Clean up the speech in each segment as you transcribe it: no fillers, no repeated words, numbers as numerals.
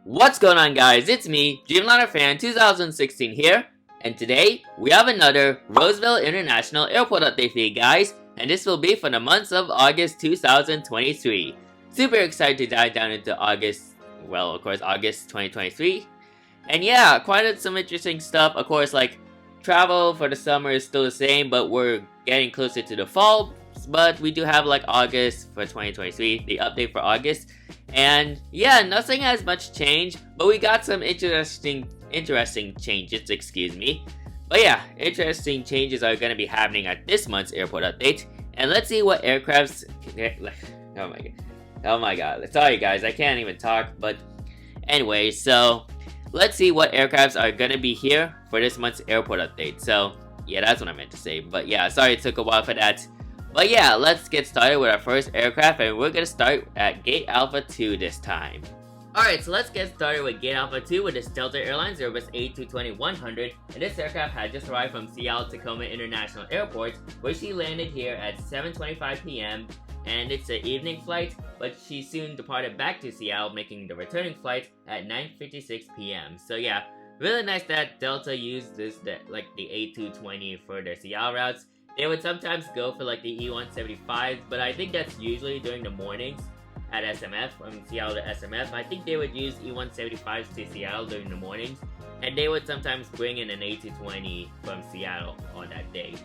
What's going on, guys? It's me, Dreamliner Fan 2016 here, and today we have another Roseville International Airport update for you guys, and this will be for the months of August 2023. Super excited to dive down into August 2023. And yeah, quite some interesting stuff. Of course, like, travel for the summer is still the same, but we're getting closer to the fall. But we do have like August for 2023, the update for August. And yeah, nothing has much changed, but we got some interesting changes, excuse me. But yeah, interesting changes are going to be happening at this month's airport update. And let's see what aircrafts... Oh my god. Sorry guys, I can't even talk. But anyway, so let's see what aircrafts are going to be here for this month's airport update. So yeah, that's what I meant to say. But yeah, sorry it took a while for that. But yeah, let's get started with our first aircraft, and we're gonna start at Gate Alpha 2 this time. Alright, so let's get started with Gate Alpha 2 with this Delta Airlines Airbus A220-100, and this aircraft had just arrived from Seattle-Tacoma International Airport, where she landed here at 7:25 p.m. and it's an evening flight, but she soon departed back to Seattle, making the returning flight at 9:56 p.m. So yeah, really nice that Delta used the A220 for their Seattle routes. They would sometimes go for like the E175s, but I think that's usually during the mornings at SMF, from Seattle to SMF. I think they would use E175s to Seattle during the mornings, and they would sometimes bring in an A220 from Seattle on that day.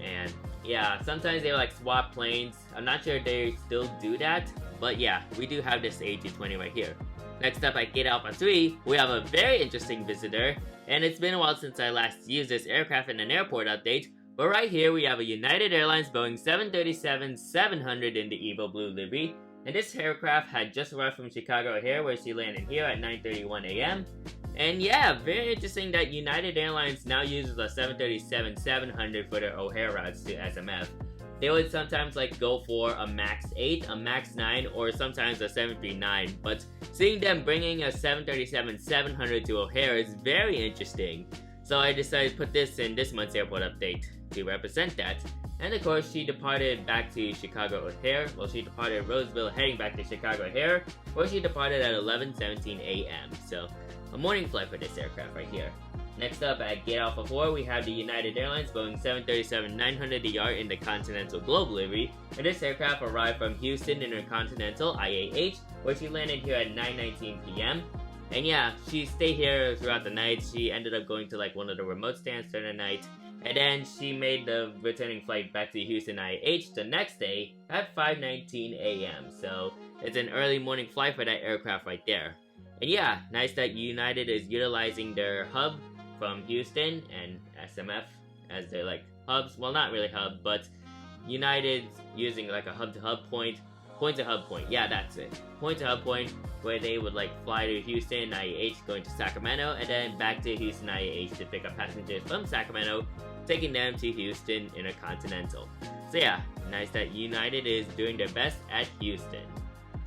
And yeah, sometimes they would like swap planes. I'm not sure if they still do that, but yeah, we do have this A220 right here. Next up at Gate Alpha 3, we have a very interesting visitor, and it's been a while since I last used this aircraft in an airport update. But right here we have a United Airlines Boeing 737-700 in the Evo Blue livery, and this aircraft had just arrived from Chicago O'Hare, where she landed here at 9:31 a.m. And yeah, very interesting that United Airlines now uses a 737-700 for their O'Hare routes to SMF. They would sometimes like go for a MAX 8, a MAX 9, or sometimes a 739, but seeing them bringing a 737-700 to O'Hare is very interesting. So I decided to put this in this month's airport update to represent that. And of course, she departed back to Chicago O'Hare. Well, she departed Roseville heading back to Chicago O'Hare, where she departed at 11:17 a.m. So a morning flight for this aircraft right here. Next up at Gate Alpha 4, we have the United Airlines Boeing 737-900ER in the Continental Globe livery, and this aircraft arrived from Houston Intercontinental IAH, where she landed here at 9:19 p.m. And yeah, she stayed here throughout the night. She ended up going to like one of the remote stands during the night, and then she made the returning flight back to Houston IAH the next day at 5:19 a.m. So it's an early morning flight for that aircraft right there. And yeah, nice that United is utilizing their hub from Houston and SMF as their like hubs. Well, not really hub, but United's using like a hub-to-hub point. Point-to-hub point, yeah, that's it. Point-to-hub point, where they would like fly to Houston IAH, going to Sacramento, and then back to Houston IAH to pick up passengers from Sacramento, taking them to Houston Intercontinental. So yeah, nice that United is doing their best at Houston.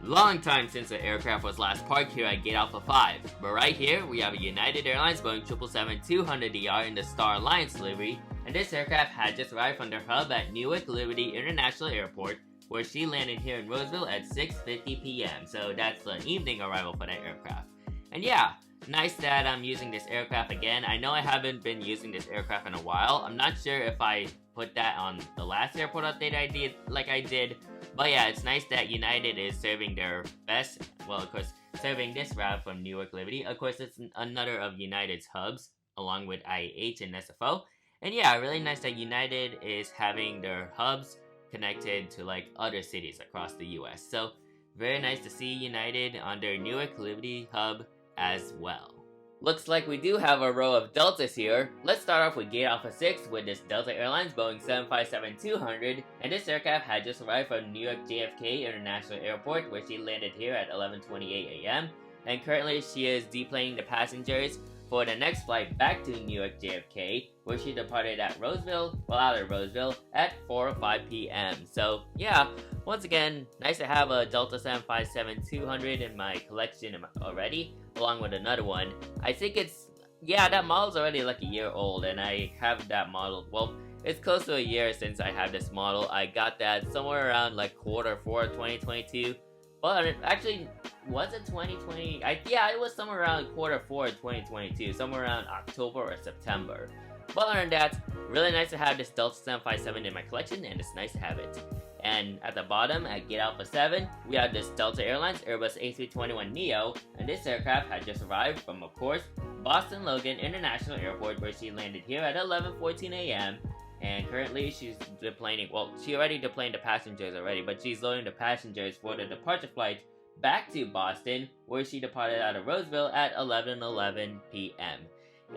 Long time since the aircraft was last parked here at Gate Alpha 5, but right here we have a United Airlines Boeing 777-200ER in the Star Alliance livery, and this aircraft had just arrived from their hub at Newark Liberty International Airport, where she landed here in Roseville at 6:50 p.m. So that's the evening arrival for that aircraft. And yeah, nice that I'm using this aircraft again. I know I haven't been using this aircraft in a while. I'm not sure if I put that on the last airport update I did. But yeah, it's nice that United is serving their best. Well, of course, serving this route from Newark Liberty. Of course, it's another of United's hubs, along with IAH and SFO. And yeah, really nice that United is having their hubs connected to like other cities across the US. So very nice to see United on their Newark Liberty hub as well. Looks like we do have a row of Deltas here. Let's start off with Gate Alpha 6 with this Delta Airlines Boeing 757-200, and this aircraft had just arrived from New York JFK International Airport, where she landed here at 11:28 a.m. and currently she is deplaning the passengers for the next flight back to New York JFK, where she departed at Roseville, out of Roseville, at 4:05 p.m. So yeah, once again, nice to have a Delta 757-200 in my collection already, along with another one. I think that model's already like a year old, and I have that model, well, it's close to a year since I have this model. I got that somewhere around like Q4 2022, Well, it actually, was it 2020? Yeah, it was somewhere around Q4 2022, somewhere around October or September. But other than that, really nice to have this Delta 757 in my collection, and it's nice to have it. And at the bottom, at Gate Alpha 7, we have this Delta Airlines Airbus A321neo, and this aircraft had just arrived from, of course, Boston Logan International Airport, where she landed here at 11:14 a.m. And currently, she's deplaning. Well, she already deplaned the passengers already, but she's loading the passengers for the departure flight back to Boston, where she departed out of Roseville at 11:11 p.m.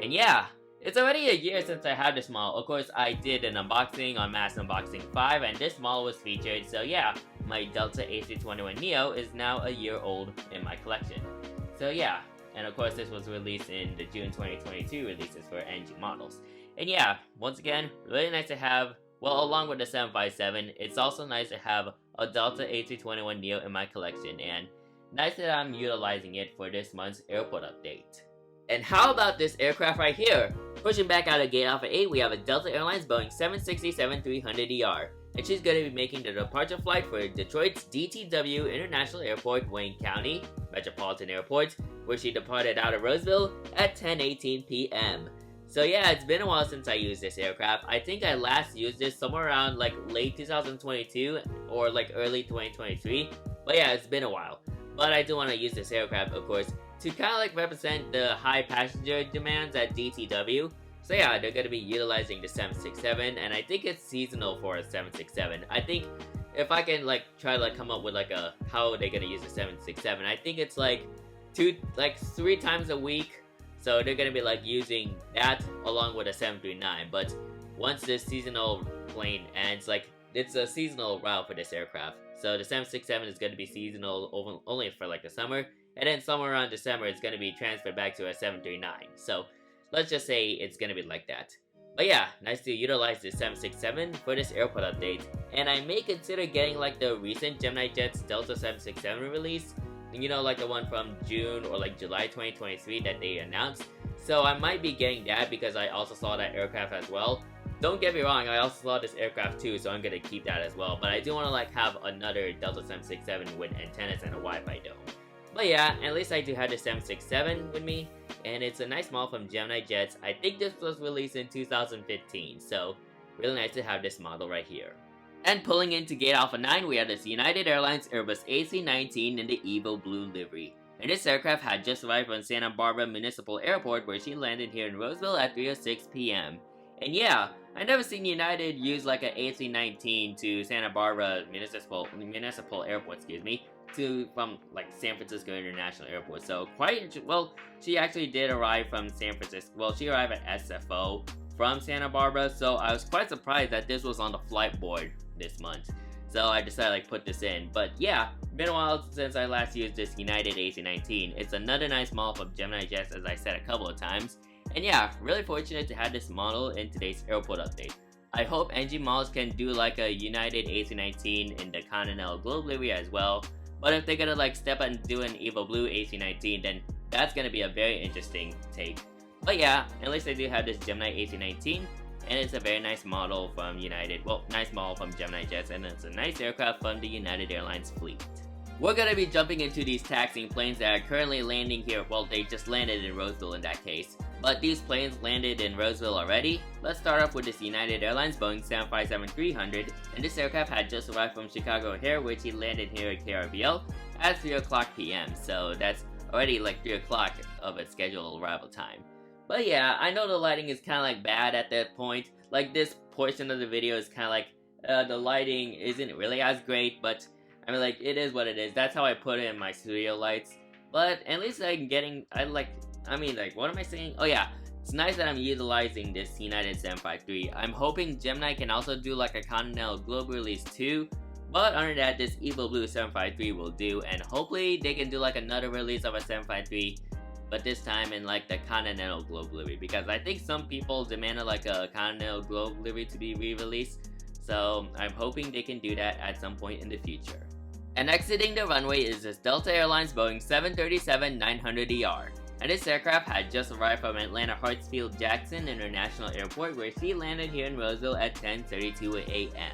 And yeah, it's already a year since I had this model. Of course, I did an unboxing on Mass Unboxing 5, and this model was featured. So yeah, my Delta A321neo is now a year old in my collection. So yeah. And of course, this was released in the June 2022 releases for NG models. And yeah, once again, really nice to have, well, along with the 757, it's also nice to have a Delta A321neo in my collection, and nice that I'm utilizing it for this month's airport update. And how about this aircraft right here? Pushing back out of Gate Alpha 8, we have a Delta Airlines Boeing 767-300ER. And she's going to be making the departure flight for Detroit's DTW International Airport, Wayne County Metropolitan Airport, where she departed out of Roseville at 10:18 p.m. So yeah, it's been a while since I used this aircraft. I think I last used this somewhere around like late 2022 or like early 2023. But yeah, it's been a while. But I do want to use this aircraft, of course, to kind of like represent the high passenger demands at DTW. So yeah, they're going to be utilizing the 767, and I think it's seasonal for a 767. I think if I can like try to like come up with like a how they're going to use the 767, I think it's like 3 times a week. So they're going to be like using that along with a 739. But once this seasonal plane ends, like it's a seasonal route for this aircraft. So the 767 is going to be seasonal only for like the summer, and then somewhere around December it's going to be transferred back to a 739. So let's just say it's gonna be like that. But yeah, nice to utilize the 767 for this airport update. And I may consider getting like the recent Gemini Jets Delta 767 release. You know, like the one from June or like July 2023 that they announced. So I might be getting that because I also saw that aircraft as well. Don't get me wrong, I also saw this aircraft too, so I'm gonna keep that as well. But I do want to like have another Delta 767 with antennas and a Wi-Fi dome. But yeah, at least I do have the 767 with me, and it's a nice model from Gemini Jets. I think this was released in 2015, so really nice to have this model right here. And pulling into Gate Alpha 9, we have this United Airlines Airbus AC-19 in the Evo Blue livery. And this aircraft had just arrived from Santa Barbara Municipal Airport, where she landed here in Roseville at 3:06 p.m. And yeah, I never seen United use like an AC-19 to Santa Barbara Municipal Airport, from like San Francisco International Airport. So well, she actually did arrive from San Francisco. Well, she arrived at SFO from Santa Barbara, so I was quite surprised that this was on the flight board this month. So I decided like put this in. But yeah, been a while since I last used this United AC-19. It's another nice model from Gemini Jets, as I said a couple of times. And yeah, really fortunate to have this model in today's airport update. I hope NG models can do like a United AC-19 in the Continental Globe livery as well. But if they're gonna like step and do an Evo Blue AC-19, then that's gonna be a very interesting take. But yeah, at least I do have this Gemini AC-19, and it's a very nice model from United. Well, nice model from Gemini Jets, and it's a nice aircraft from the United Airlines fleet. We're gonna be jumping into these taxiing planes that are currently landing here. Well, they just landed in Roseville in that case. But these planes landed in Roseville already. Let's start off with this United Airlines Boeing 757-300, and this aircraft had just arrived from Chicago O'Hare, which he landed here at KRVL at 3:00 p.m. So that's already like 3 o'clock of its scheduled arrival time. But yeah, I know the lighting is kind of like bad at that point. Like this portion of the video is kind of like, the lighting isn't really as great, but I mean like, it is what it is. That's how I put it in my studio lights. But at least what am I saying? Oh yeah, it's nice that I'm utilizing this United 753. I'm hoping Gemini can also do like a Continental Globe release too. But under that, this Evo Blue 753 will do, and hopefully they can do like another release of a 753, but this time in like the Continental Globe livery, because I think some people demanded like a Continental Globe livery to be re-released. So I'm hoping they can do that at some point in the future. And exiting the runway is this Delta Airlines Boeing 737-900ER. And this aircraft had just arrived from Atlanta Hartsfield-Jackson International Airport, where she landed here in Roseville at 10:32 a.m.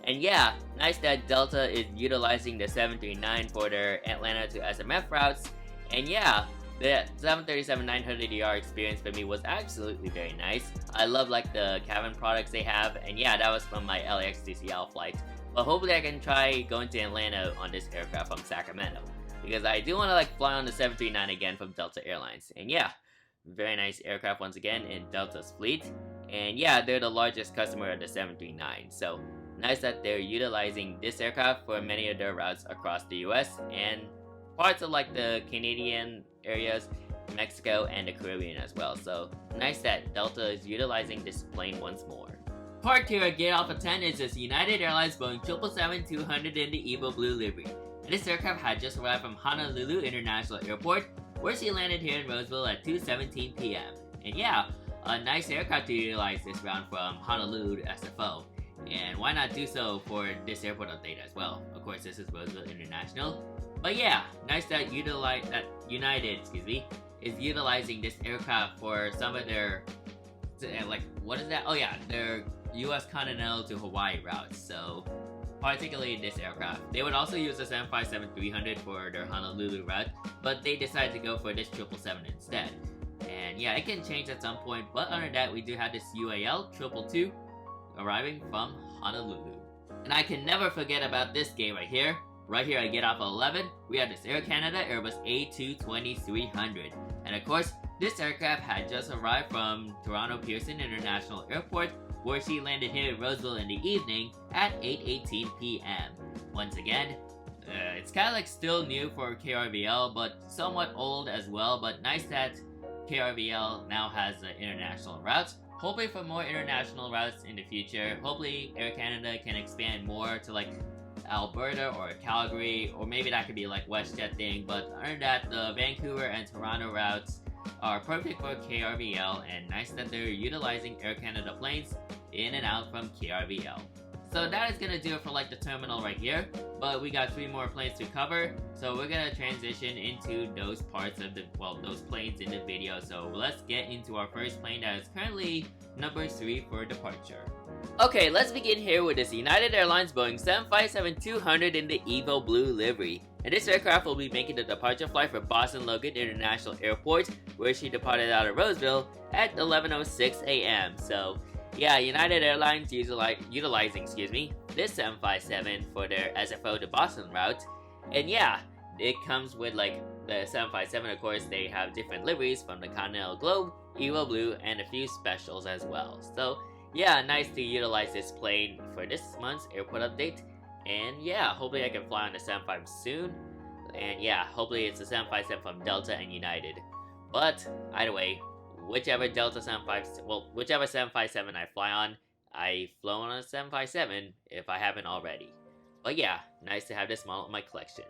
And yeah, nice that Delta is utilizing the 739 for their Atlanta to SMF routes. And yeah, the 737-900ER experience for me was absolutely very nice. I love like the cabin products they have, and yeah, that was from my LAX DCL flight. But hopefully I can try going to Atlanta on this aircraft from Sacramento, because I do want to like fly on the 739 again from Delta Airlines. And yeah, very nice aircraft once again in Delta's fleet. And yeah, they're the largest customer of the 739, so nice that they're utilizing this aircraft for many of their routes across the US and parts of like the Canadian areas, Mexico, and the Caribbean as well. So nice that Delta is utilizing this plane once more. Part 2 at Gate Alpha 10 is this United Airlines Boeing 777-200 in the Evo Blue livery. And this aircraft had just arrived from Honolulu International Airport, where she landed here in Roseville at 2:17 p.m. And yeah, a nice aircraft to utilize this round from Honolulu to SFO. And why not do so for this airport update as well? Of course, this is Roseville International. But yeah, nice that United, is utilizing this aircraft for some of their, like, what is that? Oh yeah, their US Continental to Hawaii routes. So, particularly this aircraft. They would also use the 757-300 for their Honolulu route, but they decided to go for this 777 instead. And yeah, it can change at some point, but under that, we do have this UAL 222 arriving from Honolulu. And I can never forget about this gate right here. Right here at Gate Alpha 11, we have this Air Canada Airbus A220-300. And of course, this aircraft had just arrived from Toronto Pearson International Airport, where she landed here in Roseville in the evening at 8:18 p.m. Once again, it's kind of like still new for KRVL, but somewhat old as well, but nice that KRVL now has international routes. Hopefully for more international routes in the future. Hopefully Air Canada can expand more to like Alberta or Calgary, or maybe that could be like WestJet thing, but other than that, the Vancouver and Toronto routes are perfect for KRVL, and nice that they're utilizing Air Canada planes in and out from KRVL. So that is gonna do it for like the terminal right here, but we got 3 more planes to cover, so we're gonna transition into those parts of the, those planes in the video. So let's get into our first plane that is currently number 3 for departure. Okay, let's begin here with this United Airlines Boeing 757-200 in the Evo Blue livery. And this aircraft will be making the departure flight for Boston Logan International Airport, where she departed out of Roseville at 11:06 a.m. So yeah, United Airlines utilizing this 757 for their SFO to Boston route. And yeah, it comes with like the 757, of course, they have different liveries from the Continental Globe, Evo Blue, and a few specials as well. So yeah, nice to utilize this plane for this month's airport update. And yeah, hopefully I can fly on the 75 soon. And yeah, hopefully it's a 757 from Delta and United. But either way, whichever 757 I fly on, I've flown on a 757 if I haven't already. But yeah, nice to have this model in my collection.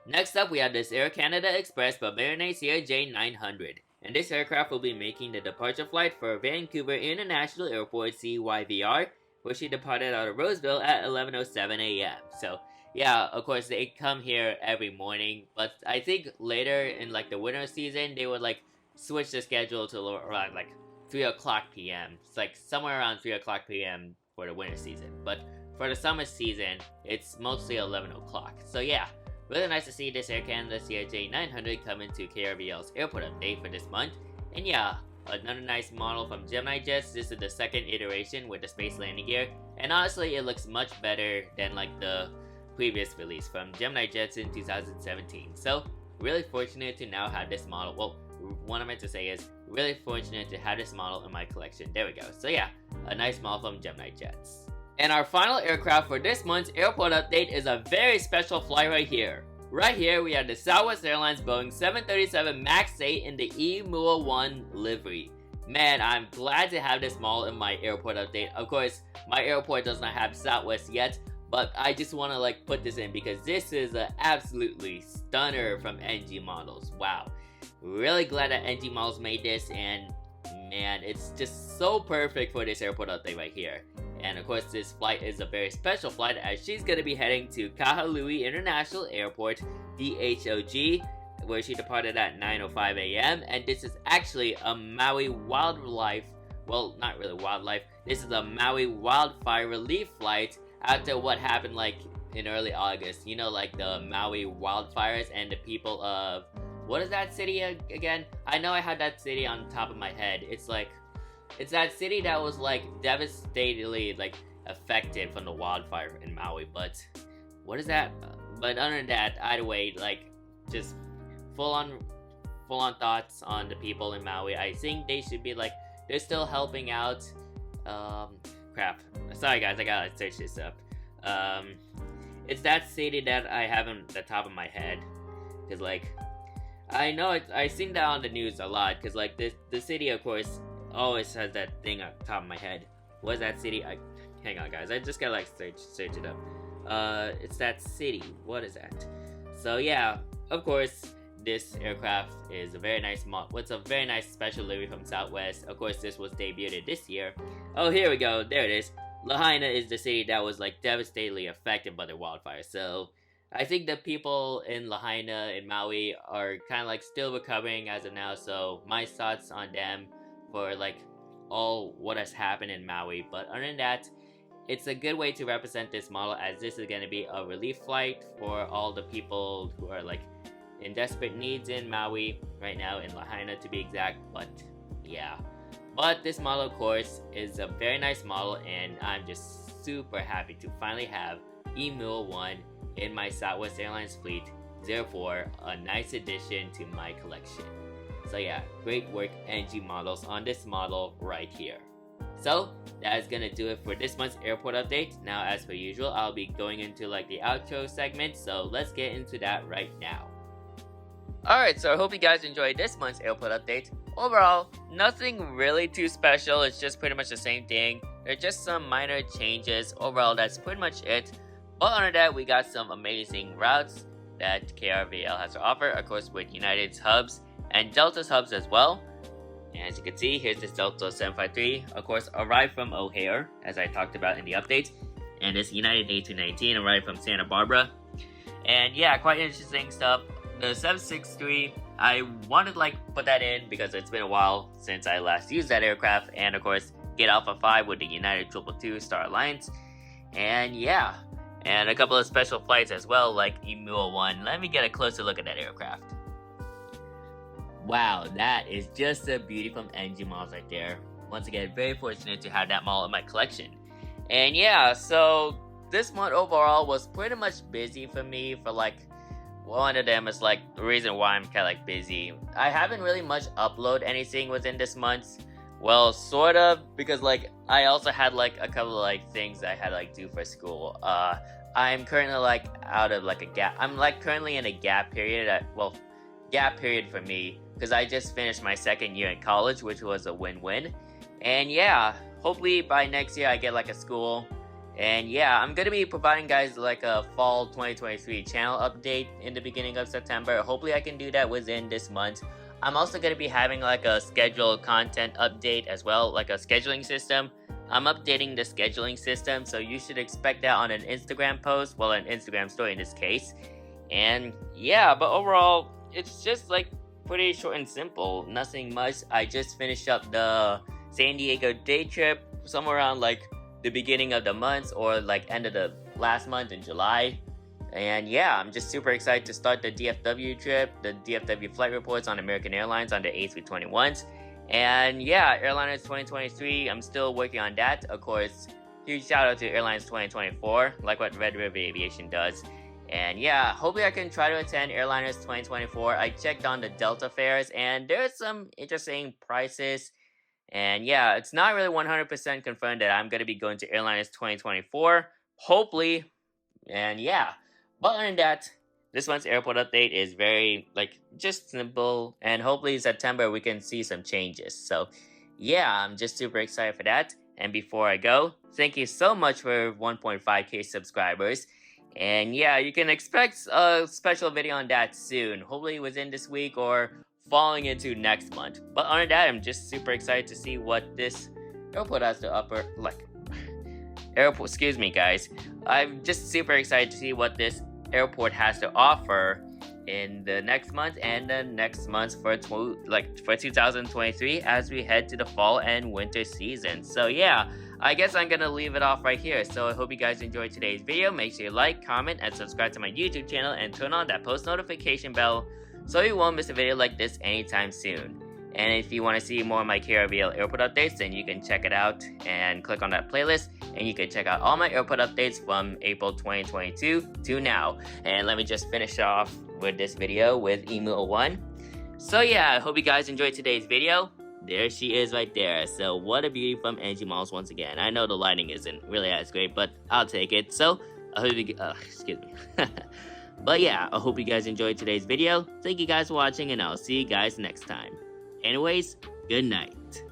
Next up, we have this Air Canada Express Bavarian CRJ-900. And this aircraft will be making the departure flight for Vancouver International Airport CYVR, where she departed out of Roseville at 11:07 a.m. So yeah, of course they come here every morning, but I think later in like the winter season, they would like switch the schedule to around like 3 o'clock p.m. It's like somewhere around 3 o'clock p.m. for the winter season. But for the summer season, it's mostly 11 o'clock. So yeah, really nice to see this Air Canada CRJ-900 come into KRVL's airport update for this month. And yeah, another nice model from Gemini Jets. This is the second iteration with the space landing gear. And honestly, it looks much better than like the previous release from Gemini Jets in 2017. So really fortunate to now have this model. Well, what I meant to say is really fortunate to have this model in my collection. There we go. So yeah, a nice model from Gemini Jets. And our final aircraft for this month's airport update is a very special flight right here. Right here, we have the Southwest Airlines Boeing 737 MAX 8 in the EMUA-1 livery. Man, I'm glad to have this model in my airport update. Of course, my airport does not have Southwest yet, but I just want to like put this in because this is an absolutely stunner from NG Models. Wow. Really glad that NG Models made this, and man, it's just so perfect for this airport update right here. And of course, this flight is a very special flight as she's going to be heading to Kahului International Airport, DHOG, where she departed at 9:05 a.m. And this is actually a Maui wildlife, well, not really wildlife, this is a Maui wildfire relief flight after what happened like in early August. You know, like the Maui wildfires and the people of, what is that city again? I know I had that city on top of my head. It's that city that was like devastatingly like affected from the wildfire in Maui. But what is that? But other than that, either way, like just full on thoughts on the people in Maui. I think they should be like, they're still helping out. Crap. Sorry guys, I gotta search this up. It's that city that I have on the top of my head, cause like I know it. I seen that on the news a lot, cause like the city, of course, always has that thing on top of my head. What is that city? Hang on, guys. I just gotta like search it up. It's that city. What is that? So yeah, of course, this aircraft is a very nice what's a very nice special livery from Southwest. Of course, this was debuted this year. Oh, here we go. There it is. Lahaina is the city that was like devastatingly affected by the wildfire. So I think the people in Lahaina in Maui are kind of like still recovering as of now. So my thoughts on them for like all what has happened in Maui. But other than that, it's a good way to represent this model, as this is going to be a relief flight for all the people who are like in desperate needs in Maui right now, in Lahaina to be exact. But yeah, but this model, of course, is a very nice model, and I'm just super happy to finally have Emule 1 in my Southwest Airlines fleet 04, a nice addition to my collection. So yeah, great work NG Models on this model right here. So that is gonna do it for this month's airport update. Now, as per usual, I'll be going into like the outro segment, so let's get into that right now. Alright, so I hope you guys enjoyed this month's airport update. Overall, nothing really too special, it's just pretty much the same thing. There are just some minor changes. Overall, that's pretty much it. But under that, we got some amazing routes that KRVL has to offer, of course, with United's hubs and Delta's hubs as well. And as you can see, here's this Delta 753, of course, arrived from O'Hare, as I talked about in the update. And this United A219 arrived from Santa Barbara. And yeah, quite interesting stuff. The 763, I wanted to like put that in because it's been a while since I last used that aircraft. And of course, get Alpha 5 with the United 222 Star Alliance. And yeah, and a couple of special flights as well, like Emule 1. Let me get a closer look at that aircraft. Wow, that is just a beauty from NG Models right there. Once again, very fortunate to have that model in my collection. And yeah, so this month overall was pretty much busy for me. For like, one of them is like the reason why I'm kind of like busy. I haven't really much upload anything within this month. Well, sort of, because like I also had like a couple of like things I had to like do for school. I'm currently like out of like a gap. I'm like currently in a gap period. Gap period for me, because I just finished my second year in college, which was a win-win. And yeah, hopefully by next year I get like a school. And yeah, I'm gonna be providing guys like a fall 2023 channel update in the beginning of September. Hopefully I can do that within this month. I'm also gonna be having like a scheduled content update as well, like a scheduling system. I'm updating the scheduling system, so you should expect that on an Instagram post, well, an Instagram story in this case. And yeah, but overall, it's just like pretty short and simple, nothing much. I just finished up the San Diego day trip somewhere around like the beginning of the month, or like end of the last month in July. And yeah, I'm just super excited to start the DFW trip, the DFW flight reports on American Airlines on the A321s. And yeah, Airliners 2023, I'm still working on that. Of course, huge shout out to Airlines 2024, like what Red River Aviation does. And yeah, hopefully I can try to attend Airliners 2024. I checked on the Delta fares, and there's some interesting prices. And yeah, it's not really 100% confirmed that I'm going to be going to Airliners 2024. Hopefully. And yeah, but other than that, this month's airport update is very, like, just simple. And hopefully in September we can see some changes. So yeah, I'm just super excited for that. And before I go, thank you so much for 1.5k subscribers. And yeah, you can expect a special video on that soon. Hopefully within this week or falling into next month. But other than that, I'm just super excited to see what this airport has to offer. Excuse me guys. I'm just super excited to see what this airport has to offer in the next month and the next month for 2023 as we head to the fall and winter season. So yeah, I guess I'm gonna leave it off right here. So I hope you guys enjoyed today's video. Make sure you like, comment, and subscribe to my YouTube channel and turn on that post notification bell so you won't miss a video like this anytime soon. And if you want to see more of my KRVL airport updates, then you can check it out and click on that playlist, and you can check out all my airport updates from April 2022 to now. And let me just finish off with this video with Emu01. So yeah, I hope you guys enjoyed today's video. There she is right there. So what a beauty from Energy Malls once again. I know the lighting isn't really as great, but I'll take it. So I hope you excuse me. But yeah, I hope you guys enjoyed today's video. Thank you guys for watching, and I'll see you guys next time. Anyways, good night.